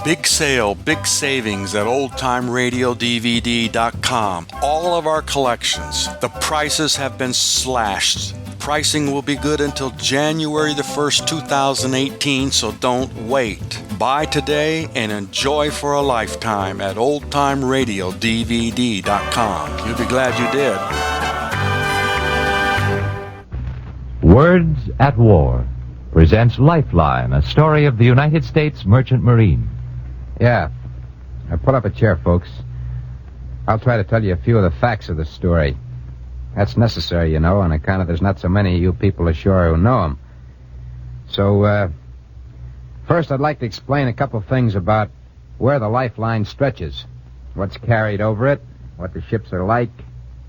Big sale, big savings at oldtimeradiodvd.com. All of our collections. The prices have been slashed. Pricing will be good until January the 1st, 2018, so don't wait. Buy today and enjoy for a lifetime at oldtimeradiodvd.com. You'll be glad you did. Words at War presents Lifeline, a story of the United States Merchant Marine. Yeah. Now pull up a chair, folks. I'll try to tell you a few of the facts of the story. That's necessary, you know, on account of there's not so many of you people ashore who know them. So, first I'd like to explain a couple things about where the Lifeline stretches, what's carried over it, what the ships are like,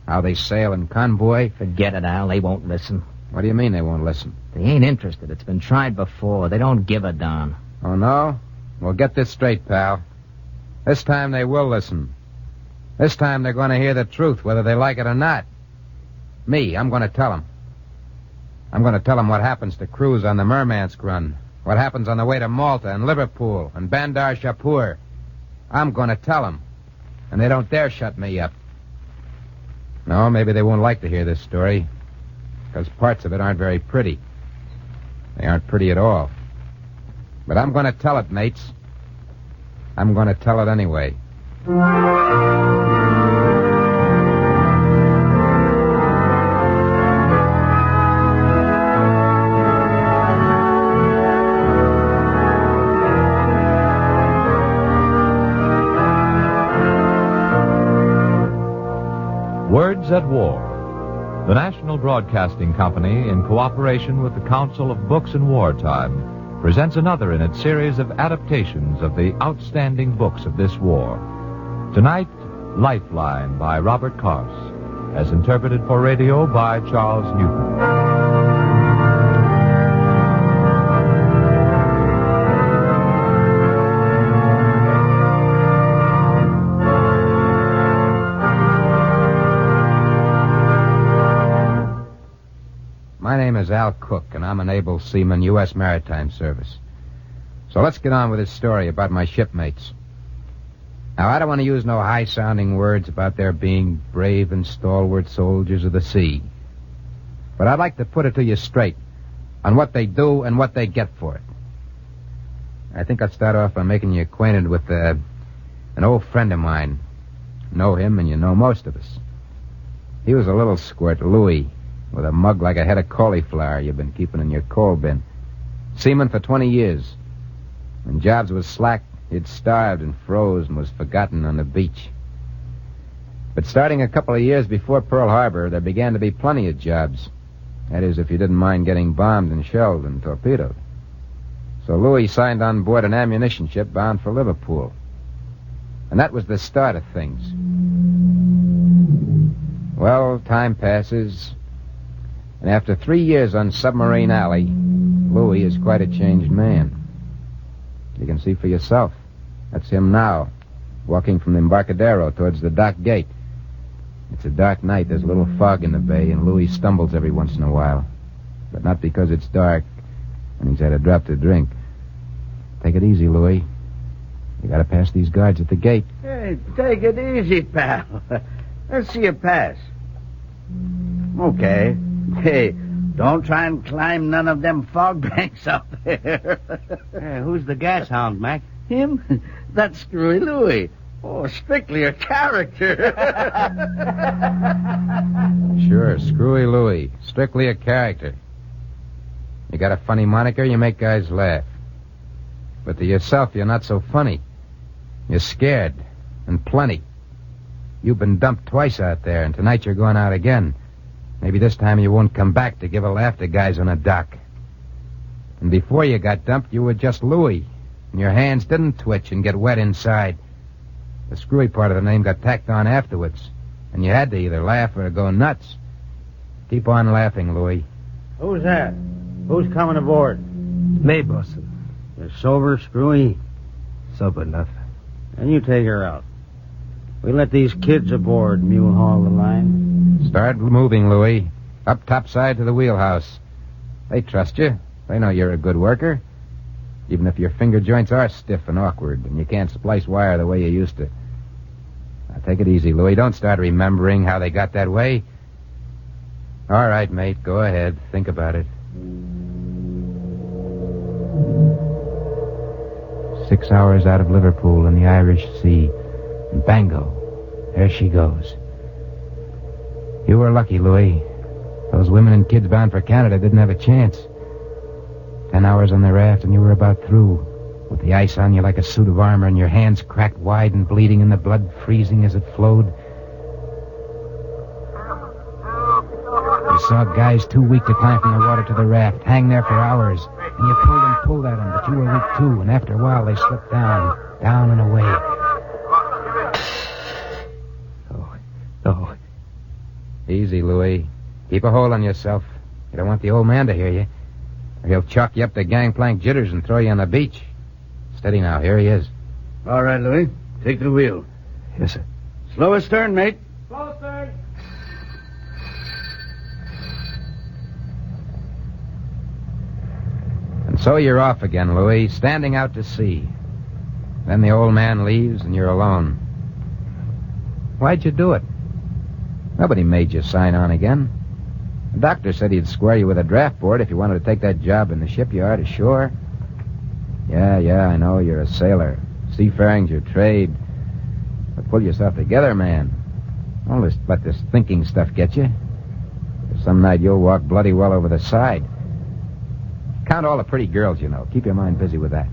how they sail in convoy. Forget it, Al. They won't listen. What do you mean they won't listen? They ain't interested. It's been tried before. They don't give a darn. Oh, no? Well, get this straight, pal. This time they will listen. This time they're going to hear the truth, whether they like it or not. Me, I'm going to tell them. I'm going to tell them what happens to crews on the Murmansk run, what happens on the way to Malta and Liverpool and Bandar Shapur. I'm going to tell them, and they don't dare shut me up. No, maybe they won't like to hear this story, because parts of it aren't very pretty. They aren't pretty at all. But I'm going to tell it, mates. I'm going to tell it anyway. Words at War. The National Broadcasting Company, in cooperation with the Council of Books in Wartime, presents another in its series of adaptations of the outstanding books of this war. Tonight, Lifeline by Robert Carse, as interpreted for radio by Charles Newton. My name is Al Cook, and I'm an able seaman, U.S. Maritime Service. So let's get on with this story about my shipmates. Now, I don't want to use no high-sounding words about their being brave and stalwart soldiers of the sea. But I'd like to put it to you straight on what they do and what they get for it. I think I'll start off by making you acquainted with an old friend of mine. You know him, and you know most of us. He was a little squirt, Louis, with a mug like a head of cauliflower you've been keeping in your coal bin. Seaman for 20 years. When jobs was slack, he'd starved and froze and was forgotten on the beach. But starting a couple of years before Pearl Harbor, there began to be plenty of jobs. That is, if you didn't mind getting bombed and shelled and torpedoed. So Louis signed on board an ammunition ship bound for Liverpool. And that was the start of things. Well, time passes. And after 3 years on Submarine Alley, Louis is quite a changed man. You can see for yourself. That's him now, walking from the Embarcadero towards the dock gate. It's a dark night. There's a little fog in the bay, and Louis stumbles every once in a while. But not because it's dark and he's had a drop to drink. Take it easy, Louis. You gotta pass these guards at the gate. Hey, take it easy, pal. Let's see you pass. Okay. Hey, don't try and climb none of them fog banks up there. Hey, who's the gas hound, Mac? Him? That's Screwy Louie. Oh, strictly a character. Sure, Screwy Louie. Strictly a character. You got a funny moniker, you make guys laugh. But to yourself, you're not so funny. You're scared, and plenty. You've been dumped twice out there, and tonight you're going out again. Maybe this time you won't come back to give a laugh to guys on a dock. And before you got dumped, you were just Louie, and your hands didn't twitch and get wet inside. The screwy part of the name got tacked on afterwards, and you had to either laugh or go nuts. Keep on laughing, Louie. Who's that? Who's coming aboard? Me, bosun. You're sober, Screwy? Sober enough. And you take her out. We let these kids aboard mule haul the line. Start moving, Louie. Up topside to the wheelhouse. They trust you. They know you're a good worker. even if your finger joints are stiff and awkward and you can't splice wire the way you used to. Now, take it easy, Louie. Don't start remembering how they got that way. All right, mate, go ahead. Think about it. 6 hours out of Liverpool in the Irish Sea. And bango, there she goes. You were lucky, Louis. Those women and kids bound for Canada didn't have a chance. 10 hours on the raft and you were about through, with the ice on you like a suit of armor and your hands cracked wide and bleeding and the blood freezing as it flowed. You saw guys too weak to climb from the water to the raft, hang there for hours, and you pulled at them, but you were weak too, and after a while they slipped down and away. Oh. Easy, Louis. Keep a hold on yourself. You don't want the old man to hear you, or he'll chalk you up to gangplank jitters and throw you on the beach. Steady now, here he is. All right, Louis. Take the wheel. Yes, sir. Slow astern, mate. Slow astern. And so you're off again, Louis, standing out to sea. Then the old man leaves and you're alone. Why'd you do it? Nobody made you sign on again. The doctor said he'd square you with a draft board if you wanted to take that job in the shipyard ashore. Yeah, I know you're a sailor. Seafaring's your trade. But pull yourself together, man. Don't let this thinking stuff get you. Some night you'll walk bloody well over the side. Count all the pretty girls you know. Keep your mind busy with that.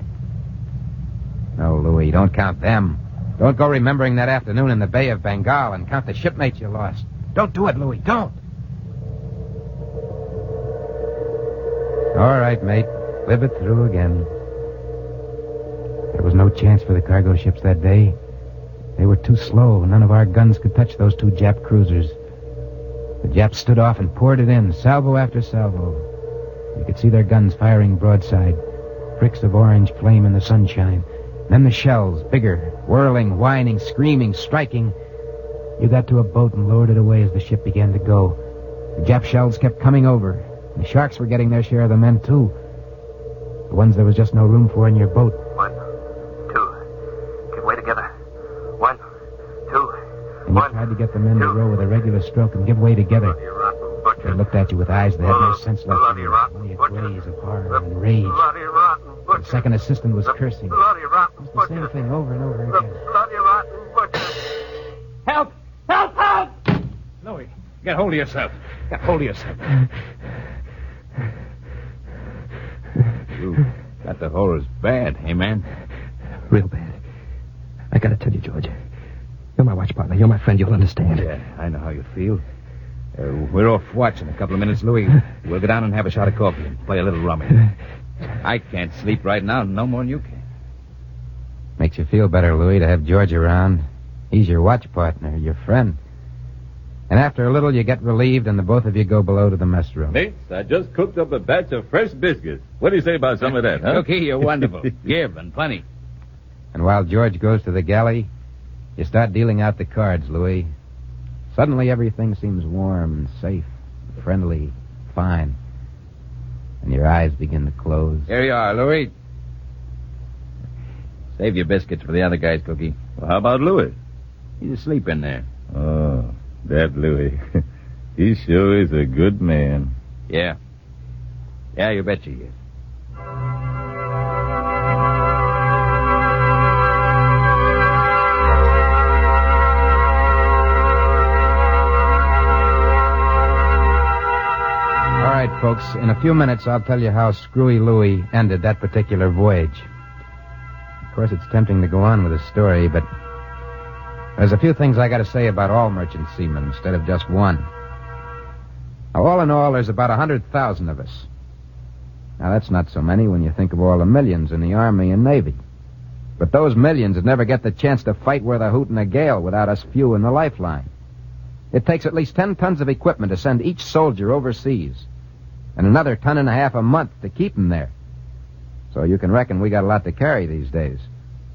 No, Louis, don't count them. Don't go remembering that afternoon in the Bay of Bengal and count the shipmates you lost. Don't do it, Louis, don't. All right, mate. Live it through again. There was no chance for the cargo ships that day. They were too slow. None of our guns could touch those two Jap cruisers. The Japs stood off and poured it in, salvo after salvo. You could see their guns firing broadside, bricks of orange flame in the sunshine. Then the shells, bigger, whirling, whining, screaming, striking. You got to a boat and lowered it away as the ship began to go. The Jap shells kept coming over. The sharks were getting their share of the men, too. The ones there was just no room for in your boat. 1, 2. Give way together. 1, 2. And you tried to get the men to row with a regular stroke and give way together. They looked at you with eyes that had no sense left in them, only a glaze of horror and rage. The second assistant was cursing. It was the same thing over and over again. Help! Help! Help! Louis, get hold of yourself. Get hold of yourself. You got the horrors bad, hey, man? Real bad. I gotta tell you, George. You're my watch partner. You're my friend. You'll understand. Yeah, I know how you feel. We're off watch in a couple of minutes, Louis. We'll go down and have a shot of coffee and play a little rummy. I can't sleep right now, no more than you can. Makes you feel better, Louis, to have George around. He's your watch partner, your friend. And after a little, you get relieved, and the both of you go below to the mess room. Mates, I just cooked up a batch of fresh biscuits. What do you say about some of that, huh? Cookie, you're wonderful. Give, and plenty. And while George goes to the galley, you start dealing out the cards, Louis. Suddenly, everything seems warm and safe, friendly, fine. And your eyes begin to close. Here you are, Louis. Save your biscuits for the other guy's, Cookie. Well, how about Louis? He's asleep in there. Oh, that Louis. He sure is a good man. Yeah. Yeah, you bet you is. All right, folks, in a few minutes I'll tell you how Screwy Louie ended that particular voyage. Of course, it's tempting to go on with the story, but there's a few things I got to say about all merchant seamen instead of just one. Now, all in all, there's about 100,000 of us. Now, that's not so many when you think of all the millions in the Army and Navy. But those millions would never get the chance to fight worth a hoot and a gale without us few in the Lifeline. It takes at least 10 tons of equipment to send each soldier overseas, and another 1.5 tons a month to keep them there. So you can reckon we got a lot to carry these days.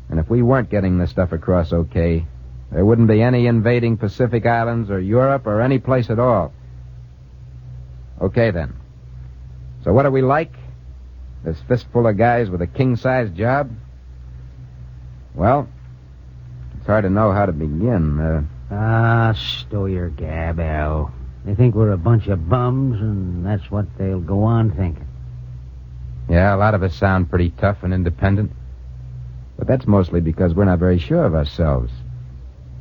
And if we weren't getting this stuff across okay, there wouldn't be any invading Pacific Islands or Europe or any place at all. Okay, then. So what are we like? This fistful of guys with a king-size job? Well, it's hard to know how to begin. Stow your gab, Al. They think we're a bunch of bums, and that's what they'll go on thinking. Yeah, a lot of us sound pretty tough and independent. But that's mostly because we're not very sure of ourselves.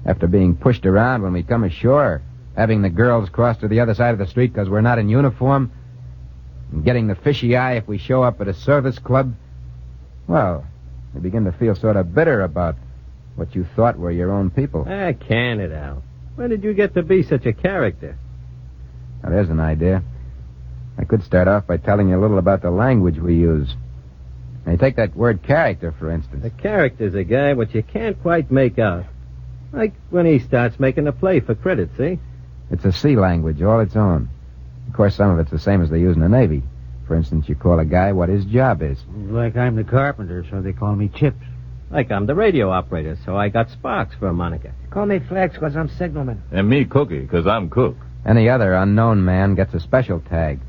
After being pushed around when we come ashore, having the girls cross to the other side of the street because we're not in uniform, and getting the fishy eye if we show up at a service club, well, you begin to feel sort of bitter about what you thought were your own people. Can it, Al? When did you get to be such a character? Now, there's an idea. I could start off by telling you a little about the language we use. Now, you take that word character, for instance. A character's a guy what you can't quite make out. Like when he starts making a play for credit, see? It's a sea language, all its own. Of course, some of it's the same as they use in the Navy. For instance, you call a guy what his job is. Like I'm the carpenter, so they call me Chips. Like I'm the radio operator, so I got Sparks for a moniker. Call me Flex, because I'm signalman. And me Cookie, 'cause I'm cook. Any other unknown man gets a special tag.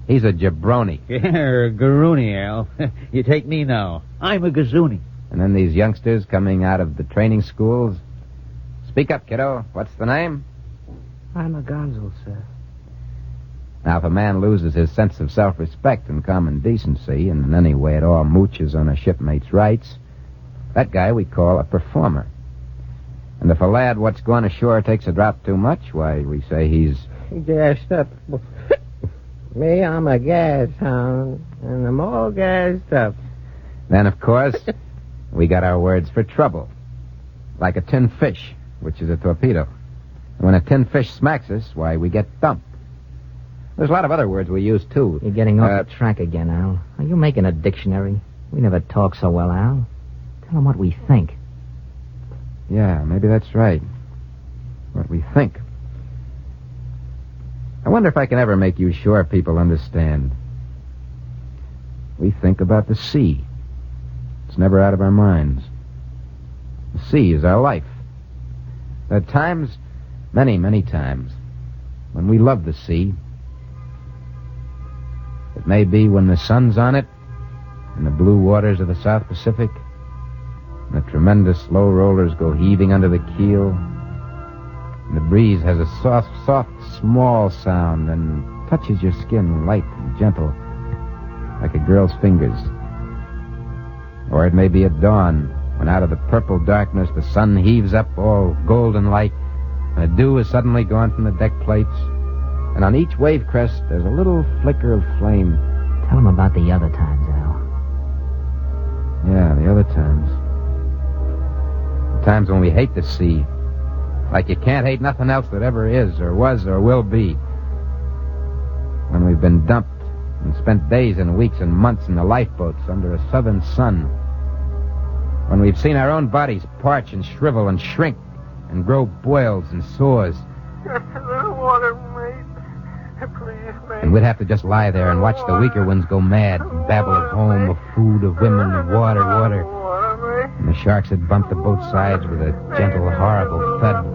He's a jabroni. You're a garoony, Al. You take me now. I'm a gazoony. And then these youngsters coming out of the training schools. Speak up, kiddo. What's the name? I'm a gonzo, sir. Now, if a man loses his sense of self-respect and common decency, and in any way at all mooches on a shipmate's rights, that guy we call a performer. And if a lad what's gone ashore takes a drop too much, why, we say he's... Gassed up. Me, I'm a gas hound, and I'm all gassed up. Then, of course, we got our words for trouble. Like a tin fish, which is a torpedo. And when a tin fish smacks us, why, we get dumped. There's a lot of other words we use, too. You're getting off the track again, Al. Are you making a dictionary? We never talk so well, Al. Tell them what we think. Yeah, maybe that's right. What we think. I wonder if I can ever make you sure people understand. We think about the sea. It's never out of our minds. The sea is our life. There are times, many, many times, when we love the sea. It may be when the sun's on it, in the blue waters of the South Pacific, and the tremendous slow rollers go heaving under the keel, and the breeze has a soft, small sound and touches your skin light and gentle, like a girl's fingers. Or it may be at dawn, when out of the purple darkness the sun heaves up all golden light, and the dew is suddenly gone from the deck plates, and on each wave crest there's a little flicker of flame. Tell them about the other times, Al. Yeah, the other times. The times when we hate the sea, like you can't hate nothing else that ever is, or was, or will be. When we've been dumped and spent days and weeks and months in the lifeboats under a southern sun. When we've seen our own bodies parch and shrivel and shrink and grow boils and sores. Just a little water, mate. Please, mate. And we'd have to just lie there and watch the weaker ones go mad and babble of home, of food, of women, of water. And the sharks had bumped to both sides with a gentle, horrible thud.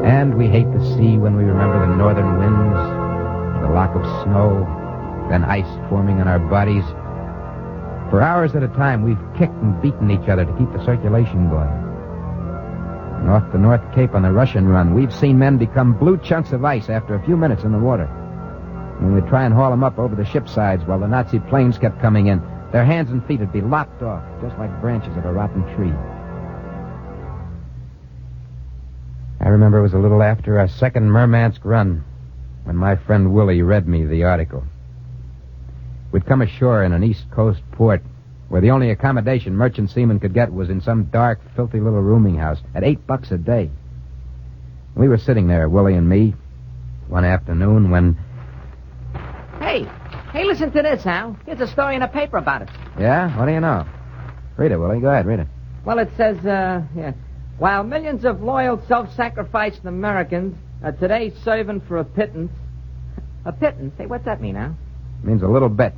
And we hate the sea when we remember the northern winds, the lock of snow, then ice forming on our bodies. For hours at a time, we've kicked and beaten each other to keep the circulation going. And off the North Cape on the Russian run, we've seen men become blue chunks of ice after a few minutes in the water. When we'd try and haul them up over the ship sides while the Nazi planes kept coming in, their hands and feet would be lopped off, just like branches of a rotten tree. I remember it was a little after our second Murmansk run when my friend Willie read me the article. We'd come ashore in an East Coast port where the only accommodation merchant seamen could get was in some dark, filthy little rooming house at $8 a day. We were sitting there, Willie and me, one afternoon when... Hey, listen to this, Al. Here's a story in a paper about it. Yeah? What do you know? Read it, Willie. Go ahead, read it. Well, it says, while millions of loyal, self-sacrificing Americans are today serving for a pittance. A pittance? Hey, what's that mean, Al? It means a little bit.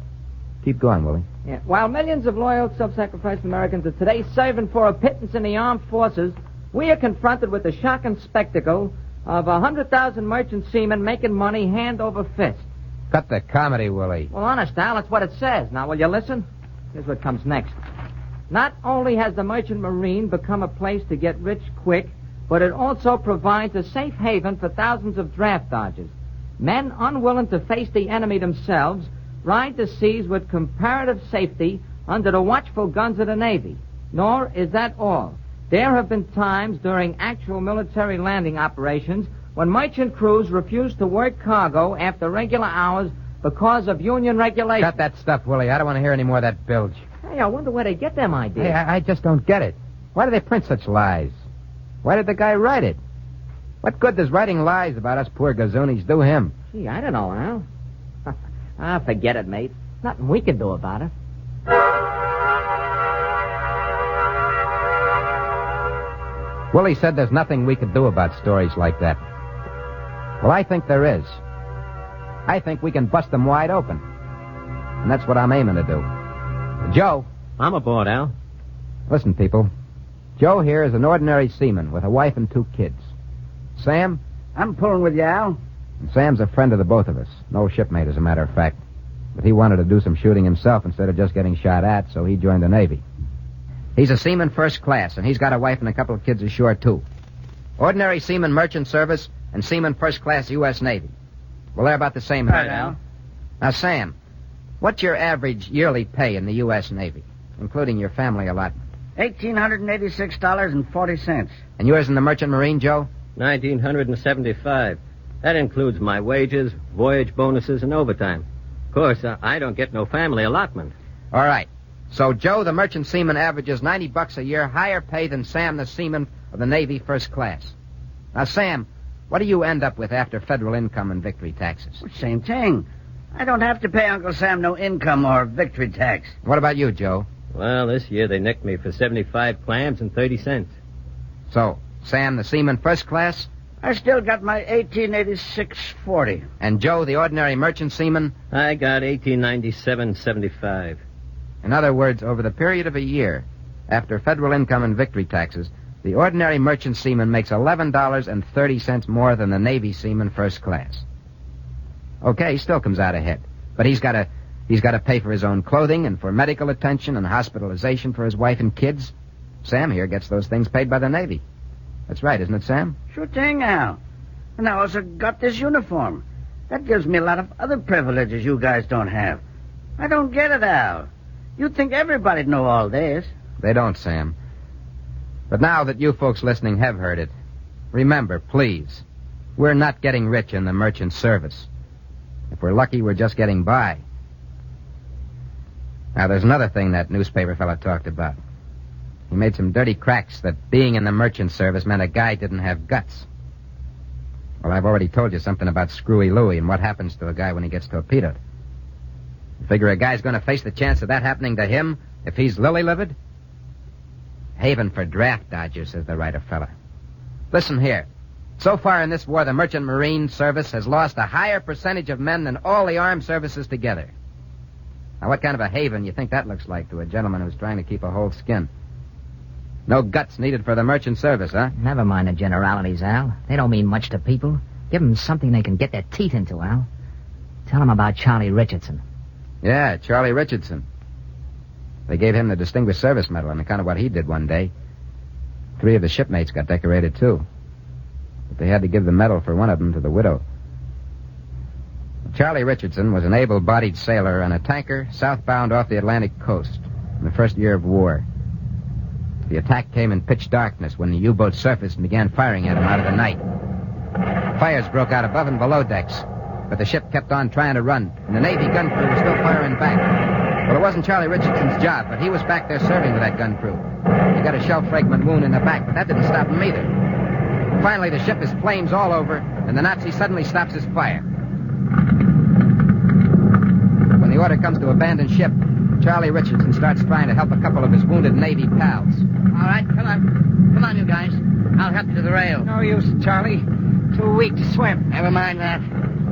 Keep going, Willie. Yeah. While millions of loyal, self-sacrificing Americans are today serving for a pittance in the armed forces, we are confronted with the shocking spectacle of 100,000 merchant seamen making money hand over fist. Cut the comedy, Willie. Well, honest, Al, that's what it says. Now, will you listen? Here's what comes next. Not only has the merchant marine become a place to get rich quick, but it also provides a safe haven for thousands of draft dodgers. Men unwilling to face the enemy themselves ride the seas with comparative safety under the watchful guns of the Navy. Nor is that all. There have been times during actual military landing operations when merchant crews refused to work cargo after regular hours because of union regulations. Cut that stuff, Willie. I don't want to hear any more of that bilge. Hey, I wonder where they get them ideas. Hey, I just don't get it. Why do they print such lies? Why did the guy write it? What good does writing lies about us poor gazoonies do him? Gee, I don't know, Al. Forget it, mate. Nothing we can do about it. Willie said there's nothing we could do about stories like that. Well, I think there is. I think we can bust them wide open. And that's what I'm aiming to do. Joe. I'm aboard, Al. Listen, people. Joe here is an ordinary seaman with a wife and 2 kids. Sam? I'm pulling with you, Al. And Sam's a friend of the both of us. An old shipmate, as a matter of fact. But he wanted to do some shooting himself instead of just getting shot at, so he joined the Navy. He's a seaman first class, and he's got a wife and a couple of kids ashore, too. Ordinary seaman merchant service and seaman first class U.S. Navy. Well, they're about the same. Right, Al. Now, Sam, what's your average yearly pay in the U.S. Navy, including your family allotment? $1,886.40. And yours in the merchant marine, Joe? $1,975. That includes my wages, voyage bonuses, and overtime. Of course, I don't get no family allotment. All right. So Joe, the merchant seaman, averages $90 a year, higher pay than Sam, the seaman of the Navy first class. Now, Sam, what do you end up with after federal income and victory taxes? Same thing. I don't have to pay Uncle Sam no income or victory tax. What about you, Joe? Well, this year they nicked me for 75 clams and 30 cents. So, Sam, the seaman first class? I still got my $1,886.40. And Joe, the ordinary merchant seaman? I got $1,897.75. In other words, over the period of a year, after federal income and victory taxes, the ordinary merchant seaman makes $11.30 more than the Navy seaman first class. Okay, he still comes out ahead. But he's got to pay for his own clothing and for medical attention and hospitalization for his wife and kids. Sam here gets those things paid by the Navy. That's right, isn't it, Sam? Sure thing, Al. And I also got this uniform. That gives me a lot of other privileges you guys don't have. I don't get it, Al. You'd think everybody'd know all this. They don't, Sam. But now that you folks listening have heard it, remember, please, we're not getting rich in the merchant service. If we're lucky, we're just getting by. Now, there's another thing that newspaper fella talked about. He made some dirty cracks that being in the merchant service meant a guy didn't have guts. Well, I've already told you something about Screwy Louie and what happens to a guy when he gets torpedoed. You figure a guy's going to face the chance of that happening to him if he's lily-livered? Haven for draft dodgers, says the writer fella. Listen here. So far in this war, the merchant marine service has lost a higher percentage of men than all the armed services together. Now, what kind of a haven you think that looks like to a gentleman who's trying to keep a whole skin? No guts needed for the merchant service, huh? Never mind the generalities, Al. They don't mean much to people. Give them something they can get their teeth into, Al. Tell them about Charlie Richardson. Yeah, Charlie Richardson. They gave him the Distinguished Service Medal on account of what he did one day. 3 of his shipmates got decorated, too. But they had to give the medal for one of them to the widow. Charlie Richardson was an able-bodied sailor on a tanker southbound off the Atlantic coast in the first year of war. The attack came in pitch darkness when the U-boat surfaced and began firing at him out of the night. Fires broke out above and below decks, but the ship kept on trying to run, and the Navy gun crew was still firing back. Well, it wasn't Charlie Richardson's job, but he was back there serving with that gun crew. He got a shell fragment wound in the back, but that didn't stop him either. Finally, the ship is flames all over, and the Nazi suddenly stops his fire. When the order comes to abandon ship, Charlie Richardson starts trying to help a couple of his wounded Navy pals. All right, come on. Come on, you guys. I'll help you to the rail. No use, Charlie. Too weak to swim. Never mind that.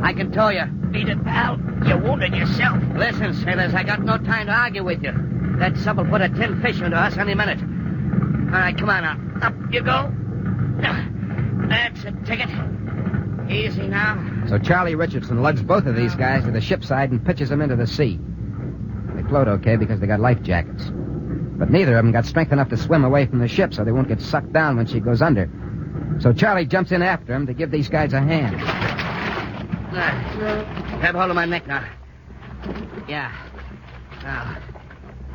I can tow you. Beat it, pal. You wounded yourself. Listen, sailors, I got no time to argue with you. That sub will put a 10 fish into us any minute. All right, come on now. Up you go. That's a ticket. Easy now. So Charlie Richardson lugs both of these guys to the ship side and pitches them into the sea. They float okay because they got life jackets. But neither of them got strength enough to swim away from the ship so they won't get sucked down when she goes under. So Charlie jumps in after him to give these guys a hand. Grab hold of my neck now. Yeah. Now,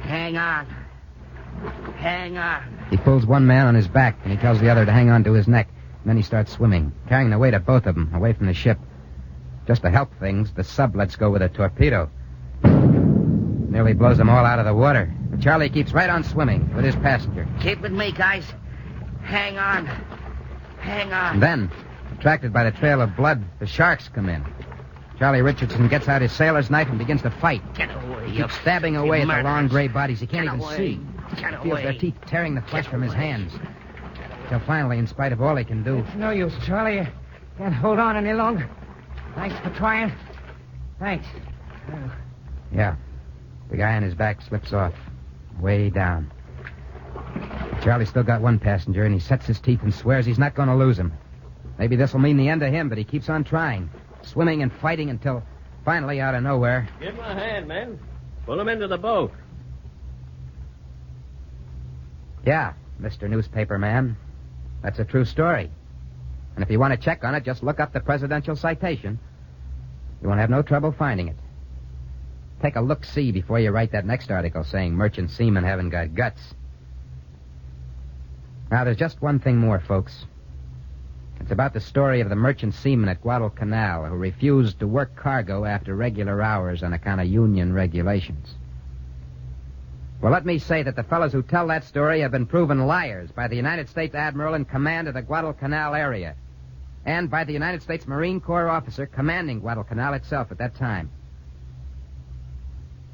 hang on. Hang on. He pulls one man on his back, and he tells the other to hang on to his neck. And then he starts swimming, carrying the weight of both of them away from the ship. Just to help things, the sub lets go with a torpedo. Nearly blows them all out of the water. But Charlie keeps right on swimming with his passenger. Keep with me, guys. Hang on. Hang on. And then, attracted by the trail of blood, the sharks come in. Charlie Richardson gets out his sailor's knife and begins to fight. Get away. He keeps stabbing away at the long gray bodies. He can't Get even away. see. Get He feels their away. teeth tearing the flesh from his hands. Till finally, in spite of all he can do... It's no use, Charlie. You can't hold on any longer. Thanks for trying. Thanks. Yeah. The guy on his back slips off. Way down. Charlie's still got one passenger, and he sets his teeth and swears he's not going to lose him. Maybe this will mean the end of him, but he keeps on trying. Swimming and fighting until, finally, out of nowhere... Give him a hand, men. Pull him into the boat. Yeah, Mr. Newspaper Man. That's a true story. And if you want to check on it, just look up the presidential citation. You won't have no trouble finding it. Take a look-see before you write that next article saying merchant seamen haven't got guts. Now, there's just one thing more, folks. It's about the story of the merchant seaman at Guadalcanal who refused to work cargo after regular hours on account of union regulations. Well, let me say that the fellows who tell that story have been proven liars by the United States Admiral in command of the Guadalcanal area and by the United States Marine Corps officer commanding Guadalcanal itself at that time.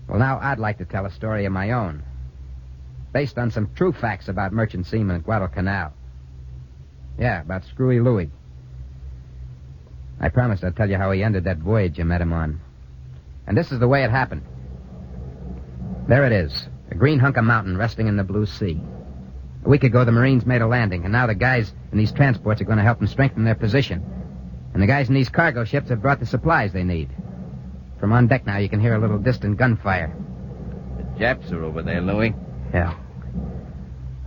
Well, now I'd like to tell a story of my own, based on some true facts about merchant seamen at Guadalcanal. Yeah, about Screwy Louie. I promised I'd tell you how he ended that voyage you met him on. And this is the way it happened. There it is, a green hunk of mountain resting in the blue sea. A week ago, the Marines made a landing, and now the guys in these transports are going to help them strengthen their position. And the guys in these cargo ships have brought the supplies they need. From on deck now, you can hear a little distant gunfire. The Japs are over there, Louie. Yeah.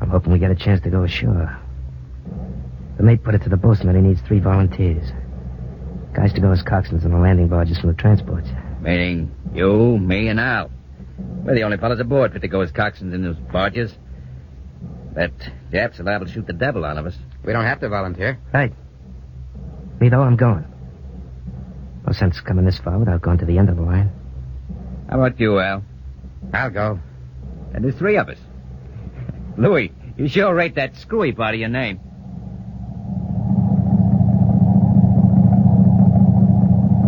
I'm hoping we get a chance to go ashore. The mate put it to the bosun that he needs 3 volunteers. Guys to go as coxswains on the landing barges from the transports. Meaning you, me, and Al. We're the only fellas aboard fit to go as coxswains in those barges. That Japs are liable to shoot the devil out of us. We don't have to volunteer. Right. Me, though, I'm going. No sense coming this far without going to the end of the line. How about you, Al? I'll go. And there's 3 of us. Louie, you sure rate that screwy part of your name.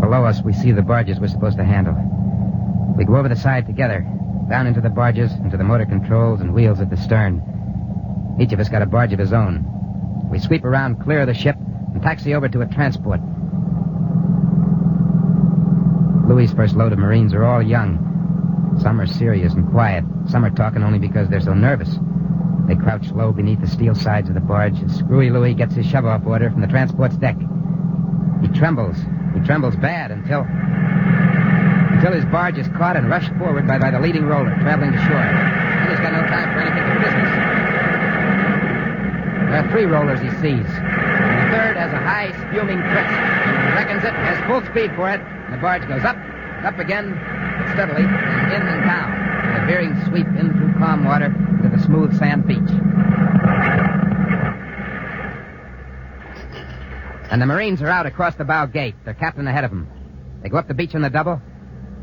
Below us, we see the barges we're supposed to handle. We go over the side together, down into the barges, into the motor controls and wheels at the stern. Each of us got a barge of his own. We sweep around, clear of the ship, and taxi over to a transport. Louis' first load of Marines are all young. Some are serious and quiet. Some are talking only because they're so nervous. They crouch low beneath the steel sides of the barge as Screwy Louie gets his shove-off order from the transport's deck. He trembles. He trembles bad until his barge is caught and rushed forward by the leading roller, traveling to shore. Then he's got no time for anything but business. There are 3 rollers he sees. And the third has a high, spuming crest. He reckons it, has full speed for it, and the barge goes up again, but steadily, and in and down, with a veering sweep in through calm water to the smooth sand beach. And the Marines are out across the bow gate, their captain ahead of them. They go up the beach on the double,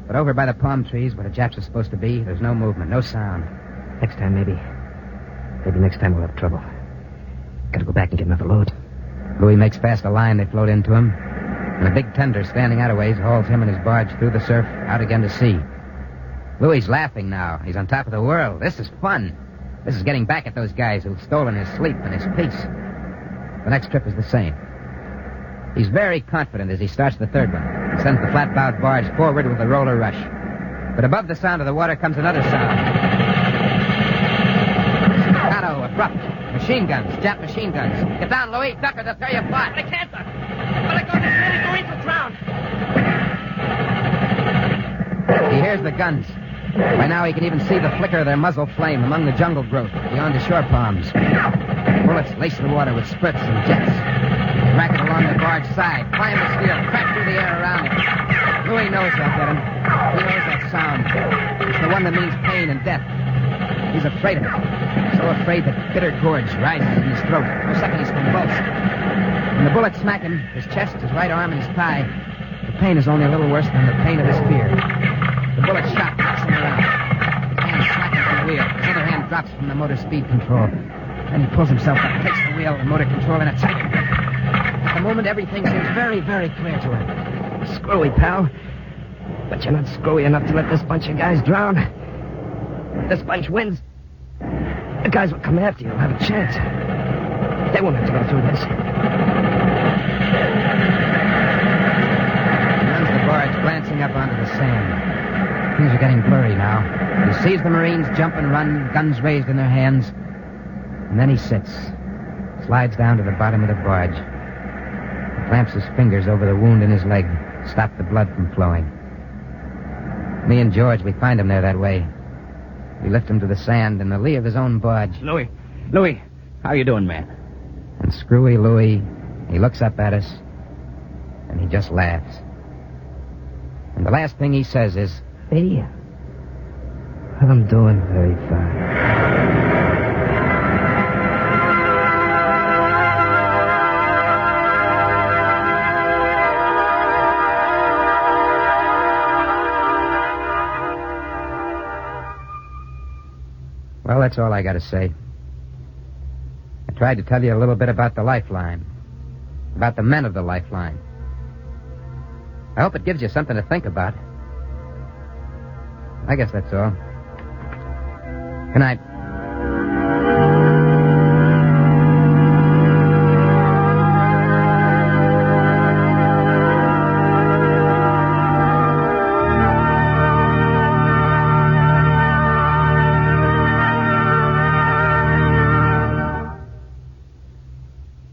but over by the palm trees where the Japs are supposed to be, there's no movement, no sound. Next time, maybe. Maybe next time we'll have trouble. Gotta go back and get another load. Louis makes fast a line they float into him, and a big tender standing out a ways hauls him and his barge through the surf out again to sea. Louis's laughing now. He's on top of the world. This is fun. This is getting back at those guys who've stolen his sleep and his peace. The next trip is the same. He's very confident as he starts the third one. He sends the flat-bowed barge forward with a roller rush. But above the sound of the water comes another sound. Staccato, abrupt. Machine guns, Jap machine guns. Get down, Louis. Duck or they'll tear you apart. I can't, Doc. Let go of the Spanish Marines will drown. He hears the guns. By now he can even see the flicker of their muzzle flame among the jungle growth beyond the shore palms. Bullets lace the water with spurts and jets. They racket along the barge side, climb the steel, crack through the air around him. Louis knows they'll get him. He knows that sound. It's the one that means pain and death. He's afraid of it. So afraid that bitter gorge rises in his throat. For a second he's convulsed. When the bullets smack him, his chest, his right arm, and his thigh, the pain is only a little worse than the pain of his fear. The bullet shot knocks him around. His hand slackens on the wheel. His other hand drops from the motor speed control. Then he pulls himself up, takes the wheel and motor control in a tight grip. At the moment, everything seems very, very clear to him. Screwy, pal. But you're not screwy enough to let this bunch of guys drown. If this bunch wins, the guys will come after you. Will have a chance. They won't have to go through this. He runs the barge, glancing up onto the sand. Things are getting blurry now. He sees the Marines jump and run, guns raised in their hands. And then he sits, slides down to the bottom of the barge, clamps his fingers over the wound in his leg, stop the blood from flowing. Me and George, we find him there that way. We lift him to the sand in the lee of his own barge. Louis, how you doing, man? And screwy Louis, he looks up at us, and he just laughs. And the last thing he says is, Hey, I'm doing very fine. well, that's all I got to say. I tried to tell you a little bit about the Lifeline, about the men of the Lifeline. I hope it gives you something to think about. I guess that's all. Good night.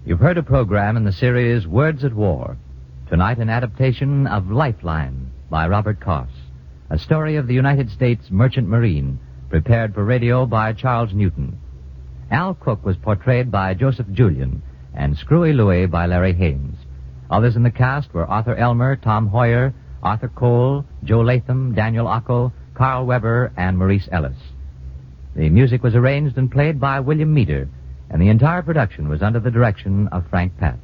You've heard a program in the series Words at War. Tonight, an adaptation of Lifeline by Robert Koss, a story of the United States Merchant Marine, prepared for radio by Charles Newton. Al Cook was portrayed by Joseph Julian, and Screwy Louis by Larry Haynes. Others in the cast were Arthur Elmer, Tom Hoyer, Arthur Cole, Joe Latham, Daniel Ocko, Carl Weber, and Maurice Ellis. The music was arranged and played by William Meader, and the entire production was under the direction of Frank Papp.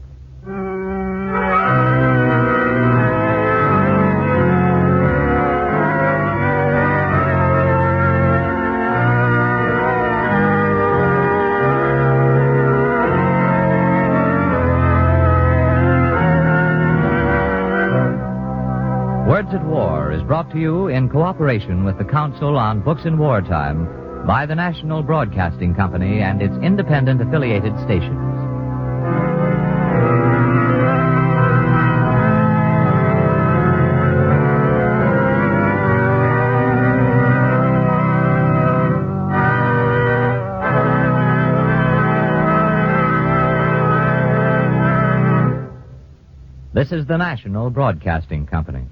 Words at War is brought to you in cooperation with the Council on Books in Wartime by the National Broadcasting Company and its independent affiliated stations. This is the National Broadcasting Company.